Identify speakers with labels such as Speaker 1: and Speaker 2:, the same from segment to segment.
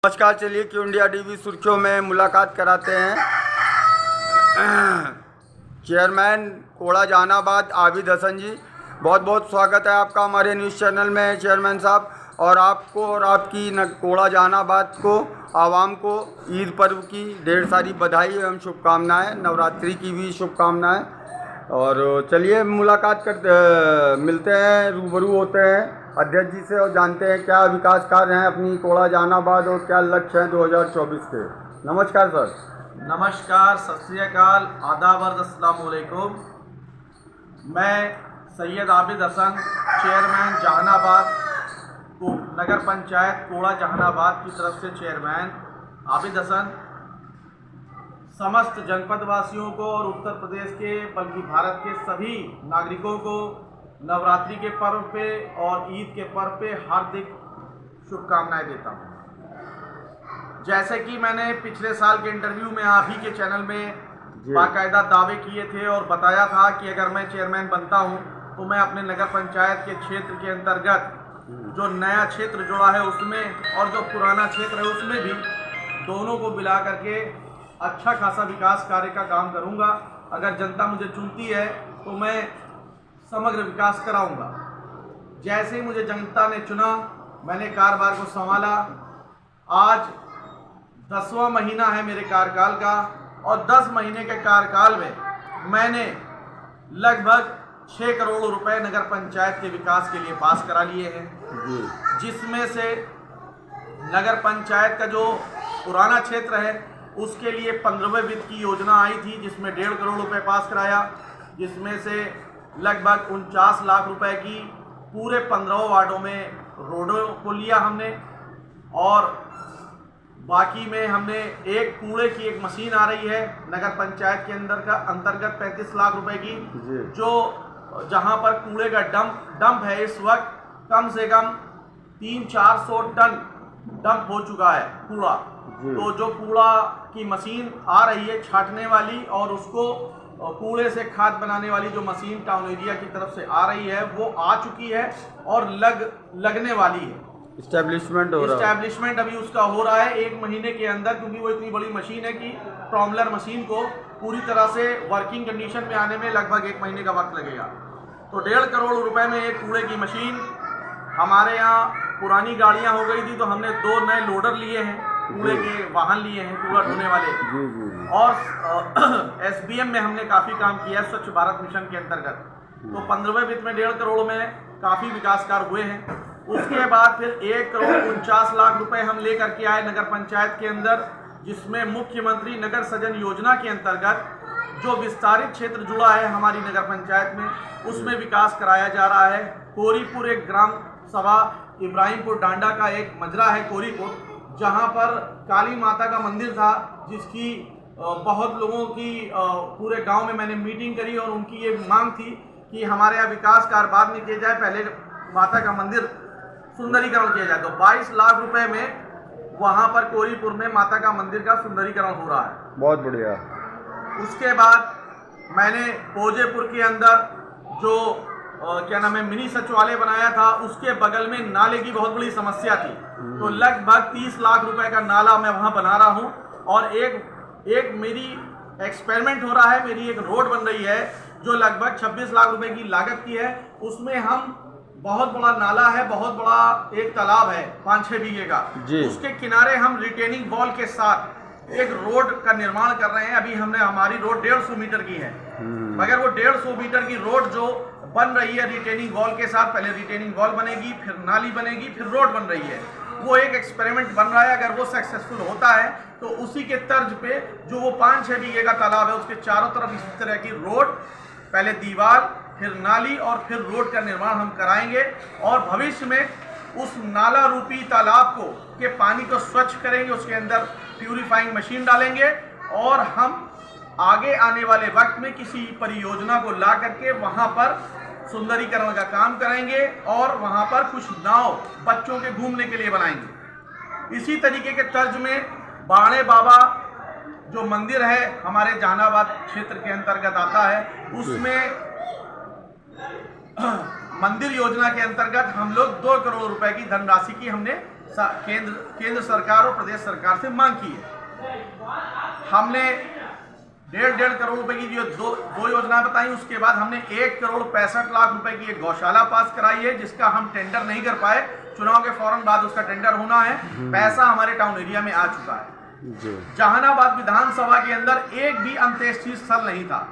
Speaker 1: नमस्कार। चलिए क्यों इंडिया टीवी सुर्खियों में मुलाकात कराते हैं चेयरमैन कोड़ा जहानाबाद आबिद हसन जी। बहुत बहुत स्वागत है आपका हमारे न्यूज़ चैनल में चेयरमैन साहब, और आपको और आपकी कोड़ा जहानाबाद को आवाम को ईद पर्व की ढेर सारी बधाई एवं शुभकामनाएं, नवरात्रि की भी शुभकामनाएं। और चलिए मुलाकात करते मिलते हैं, रूबरू होते हैं अध्यक्ष जी से और जानते हैं क्या विकास कार्य हैं अपनी कोड़ा जहानाबाद और क्या लक्ष्य हैं 2024 के। नमस्कार सर।
Speaker 2: नमस्कार, सत श्री अकाल, आदाब, अस्सलाम वालेकुम। मैं सैयद आबिद हसन, चेयरमैन जहानाबाद को नगर पंचायत कोड़ा जहानाबाद की तरफ से चेयरमैन आबिद हसन समस्त जनपद वासियों को और उत्तर प्रदेश के बल्कि भारत के सभी नागरिकों को नवरात्रि के पर्व पे और ईद के पर्व पे हार्दिक शुभकामनाएं देता हूं। जैसे कि मैंने पिछले साल के इंटरव्यू में आप ही के चैनल में बाकायदा दावे किए थे और बताया था कि अगर मैं चेयरमैन बनता हूं तो मैं अपने नगर पंचायत के क्षेत्र के अंतर्गत जो नया क्षेत्र जुड़ा है उसमें और जो पुराना क्षेत्र है उसमें भी दोनों को मिला करके अच्छा खासा विकास कार्य का काम करूंगा। अगर जनता मुझे चुनती है तो मैं समग्र विकास कराऊंगा। जैसे ही मुझे जनता ने चुना, मैंने कारोबार को संभाला। आज 10वां महीना है मेरे कार्यकाल का और 10 महीने के कार्यकाल में मैंने लगभग 6 करोड़ रुपए नगर पंचायत के विकास के लिए पास करा लिए हैं, जिसमें से नगर पंचायत का जो पुराना क्षेत्र है उसके लिए 15वें वित्त की योजना आई थी जिसमें 1.5 करोड़ रुपए पास कराया, जिसमें से लगभग 49 लाख रुपए की पूरे 15 वार्डों में रोडों को लिया हमने। और बाकी में हमने एक कूड़े की एक मशीन आ रही है नगर पंचायत के अंतर्गत 35 लाख रुपए की, जो जहां पर कूड़े का डंप है इस वक्त कम से कम 300-400 टन डंप हो चुका है कूड़ा। तो जो कूड़ा की मशीन आ रही है छांटने वाली और उसको कूड़े से खाद बनाने वाली जो मशीन टाउन एरिया की तरफ से आ रही है वो आ चुकी है और लगने वाली है। इस्टेब्लिशमेंट अभी उसका हो रहा है 1 महीने के अंदर, क्योंकि वो इतनी बड़ी मशीन है कि ट्रॉमलर मशीन को पूरी तरह से वर्किंग कंडीशन में आने में लगभग 1 महीने का वक्त लगेगा। तो 1.5 करोड़ रुपए में एक कूड़े की मशीन। हमारे यहाँ पुरानी गाड़ियाँ हो गई थी तो हमने 2 नए लोडर लिए हैं, कूड़े के वाहन लिए हैं कूड़ा ढोने वाले। और SBM में हमने काफ़ी काम किया है स्वच्छ भारत मिशन के अंतर्गत। तो 15वें वित्त में 1.5 करोड़ में काफ़ी विकास कार्य हुए हैं। उसके बाद फिर 1 करोड़ 49 लाख रुपए हम लेकर के आए नगर पंचायत के अंदर, जिसमें मुख्यमंत्री नगर सृजन योजना के अंतर्गत जो विस्तारित क्षेत्र जुड़ा है हमारी नगर पंचायत में उसमें विकास कराया जा रहा है। कोरीपुर एक ग्राम सभा इब्राहिमपुर डांडा का एक मजरा है कोरीपुर, जहां पर काली माता का मंदिर था, जिसकी बहुत लोगों की पूरे गांव में मैंने मीटिंग करी और उनकी ये मांग थी कि हमारे यहाँ विकास कार्य बाद में किया जाए, पहले माता का मंदिर सुंदरीकरण किया जाए। तो 22 लाख रुपए में वहां पर कोरीपुर में माता का मंदिर का सुंदरीकरण हो रहा है।
Speaker 1: बहुत बढ़िया। उसके
Speaker 2: बाद मैंने पोजेपुर के अंदर जो क्या नाम है मिनी सचिवालय बनाया था, उसके बगल में नाले की बहुत बड़ी समस्या थी। तो लगभग 30 लाख रुपए का नाला मैं वहां बना रहा हूं। और एक मेरी एक्सपेरिमेंट हो रहा है, मेरी एक रोड बन रही है जो लगभग 26 लाख रुपए की लागत की है। उसमें हम बहुत बड़ा नाला है, बहुत बड़ा एक तालाब है 5-6 बीघे का, उसके किनारे हम रिटेनिंग वॉल के साथ एक रोड का निर्माण कर रहे हैं। अभी हमारी रोड 150 मीटर की है, मगर वो 150 मीटर की रोड जो बन रही है रिटेनिंग वॉल के साथ, पहले रिटेनिंग वॉल बनेगी, फिर नाली बनेगी, फिर रोड बन रही है। वो एक एक्सपेरिमेंट बन रहा है। अगर वो सक्सेसफुल होता है तो उसी के तर्ज पे जो वो 5-6 बीघे का तालाब है उसके चारों तरफ इसी तरह की रोड, पहले दीवार, फिर नाली और फिर रोड का निर्माण हम कराएंगे। और भविष्य में उस नाला रूपी तालाब के पानी को स्वच्छ करेंगे, उसके अंदर प्यूरिफाइंग मशीन डालेंगे और हम आगे आने वाले वक्त में किसी परियोजना को ला करके वहां पर सुंदरीकरण का काम करेंगे और वहां पर कुछ नाव बच्चों के घूमने के लिए बनाएंगे। इसी तरीके के तर्ज में बाणे बाबा जो मंदिर है हमारे जहानाबाद क्षेत्र के अंतर्गत आता है, उसमें मंदिर योजना के अंतर्गत हम लोग 2 करोड़ रुपए की धनराशि की हमने केंद्र सरकार और प्रदेश सरकार से मांग की है। हमने 1.5 करोड़ रुपए की जो दो योजनाएं बताई, उसके बाद हमने 1,65,00,000 रुपए की एक गौशाला पास कराई है, जिसका हम टेंडर नहीं कर पाए। चुनाव के फौरन बाद उसका टेंडर होना है। पैसा हमारे टाउन एरिया में आ चुका है। जहानाबाद विधानसभा के अंदर एक भी अंत्येष्टि स्थल नहीं था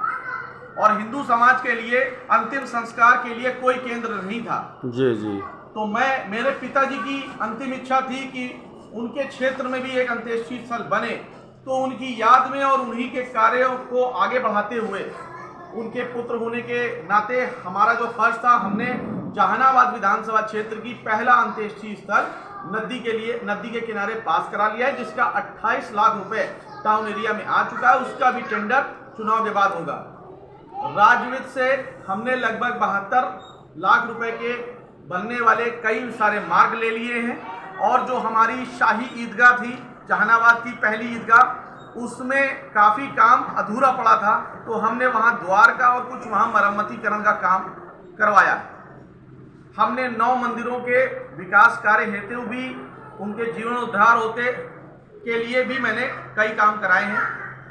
Speaker 2: और हिंदू समाज के लिए अंतिम संस्कार के लिए कोई केंद्र नहीं था। जी। तो मेरे पिताजी की अंतिम इच्छा थी कि उनके क्षेत्र में भी एक अंत्येष्टि स्थल बने, तो उनकी याद में और उन्हीं के कार्यों को आगे बढ़ाते हुए उनके पुत्र होने के नाते हमारा जो फर्ज था, हमने जहानाबाद विधानसभा क्षेत्र की पहला अंत्येष्टि स्थल नदी के किनारे पास करा लिया है, जिसका 28 लाख रुपए टाउन एरिया में आ चुका है। उसका भी टेंडर चुनाव के बाद होगा। राजवित्त से हमने लगभग 72 लाख रुपए के बनने वाले कई सारे मार्ग ले लिए हैं, और जो हमारी शाही ईदगाह थी, जहानाबाद की पहली ईदगाह, उसमें काफ़ी काम अधूरा पड़ा था, तो हमने वहाँ द्वार का और कुछ वहाँ मरम्मतीकरण का काम करवाया। हमने 9 मंदिरों के विकास कार्य हेतु भी, उनके जीर्णोद्धार होते के लिए भी मैंने कई काम कराए हैं।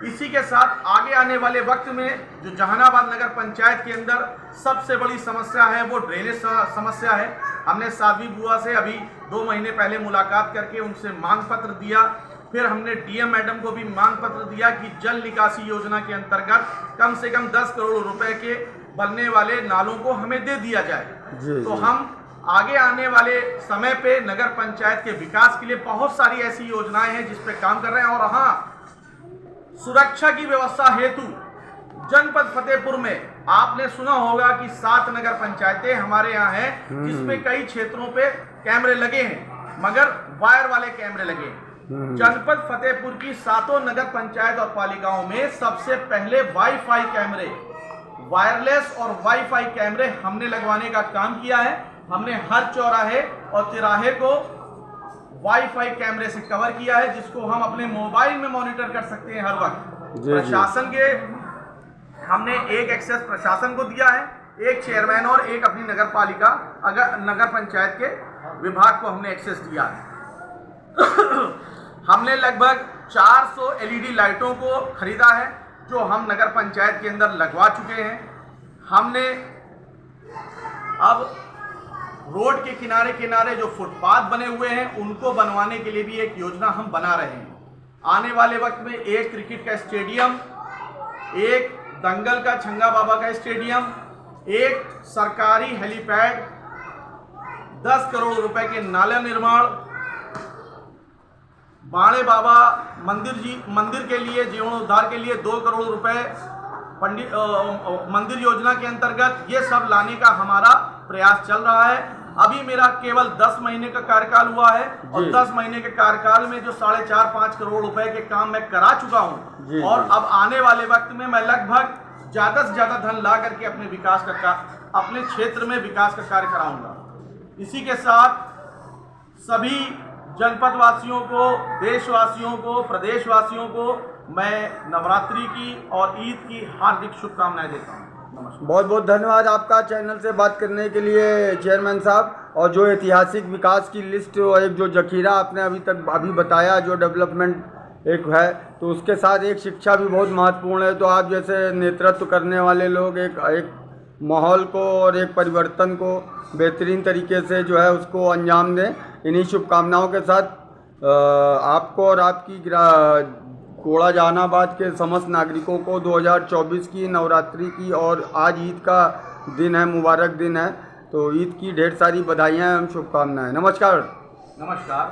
Speaker 2: इसी के साथ आगे आने वाले वक्त में जो जहानाबाद नगर पंचायत के अंदर सबसे बड़ी समस्या है वो ड्रेनेज समस्या है। हमने साध्वी बुआ से अभी 2 महीने पहले मुलाकात करके उनसे मांग पत्र दिया। फिर हमने डीएम मैडम को भी मांग पत्र दिया कि जल निकासी योजना के अंतर्गत कम से कम 10 करोड़ रुपए के बनने वाले नालों को हमें दे दिया जाए। तो हम आगे आने वाले समय पे नगर पंचायत के विकास के लिए बहुत सारी ऐसी योजनाएं हैं जिस पे काम कर रहे हैं। और हाँ, सुरक्षा की व्यवस्था हेतु जनपद फतेहपुर में आपने सुना होगा कि 7 नगर पंचायतें हमारे यहाँ हैं, जिसमें कई क्षेत्रों पे कैमरे लगे हैं, मगर वायर वाले कैमरे लगे हैं। जनपद फतेहपुर की 7 नगर पंचायत और पालिकाओं में सबसे पहले वाईफाई कैमरे, वायरलेस और वाईफाई कैमरे हमने लगवाने का काम किया है। हमने हर चौराहे और तिराहे को वाईफाई कैमरे से कवर किया है, जिसको हम अपने मोबाइल में मॉनिटर कर सकते हैं हर वक्त। प्रशासन के हमने एक एक्सेस प्रशासन को दिया है, एक चेयरमैन और एक अपनी नगर पालिका नगर पंचायत के विभाग को हमने एक्सेस दिया है। हमने लगभग 400 एलईडी लाइटों को खरीदा है, जो हम नगर पंचायत के अंदर लगवा चुके हैं। हमने अब रोड के किनारे किनारे जो फुटपाथ बने हुए हैं, उनको बनवाने के लिए भी एक योजना हम बना रहे हैं। आने वाले वक्त में एक क्रिकेट का स्टेडियम, एक दंगल का छंगा बाबा का स्टेडियम, एक सरकारी हेलीपैड, 10 करोड़ रुपए के नाला निर्माण, बाणे बाबा मंदिर के लिए जीर्णोद्धार के लिए 2 करोड़ रुपए मंदिर योजना के अंतर्गत, ये सब लाने का हमारा प्रयास चल रहा है। अभी मेरा केवल 10 महीने का कार्यकाल हुआ है, और 10 महीने के कार्यकाल में जो 4.5-5 करोड़ रुपए के काम मैं करा चुका हूं, और अब आने वाले वक्त में मैं लगभग ज़्यादा से ज़्यादा धन ला करके अपने क्षेत्र में विकास का कार्य कराऊंगा। इसी के साथ सभी जनपद वासियों को, देशवासियों को, प्रदेशवासियों को मैं नवरात्रि की और ईद की हार्दिक शुभकामनाएं देता हूँ। नमस्कार।
Speaker 1: बहुत बहुत धन्यवाद आपका चैनल से बात करने के लिए चेयरमैन साहब। और जो ऐतिहासिक विकास की लिस्ट और एक जो जखीरा आपने अभी बताया, जो डेवलपमेंट एक है, तो उसके साथ एक शिक्षा भी बहुत महत्वपूर्ण है। तो आप जैसे नेतृत्व करने वाले लोग एक माहौल को और एक परिवर्तन को बेहतरीन तरीके से जो है उसको अंजाम दें। इन्हीं शुभकामनाओं के साथ आपको और आपकी कोड़ा जहानाबाद के समस्त नागरिकों को 2024 की नवरात्रि की और आज ईद का दिन है, मुबारक दिन है, तो ईद की ढेर सारी बधाइयाँ एवं शुभकामनाएं। नमस्कार।
Speaker 2: नमस्कार।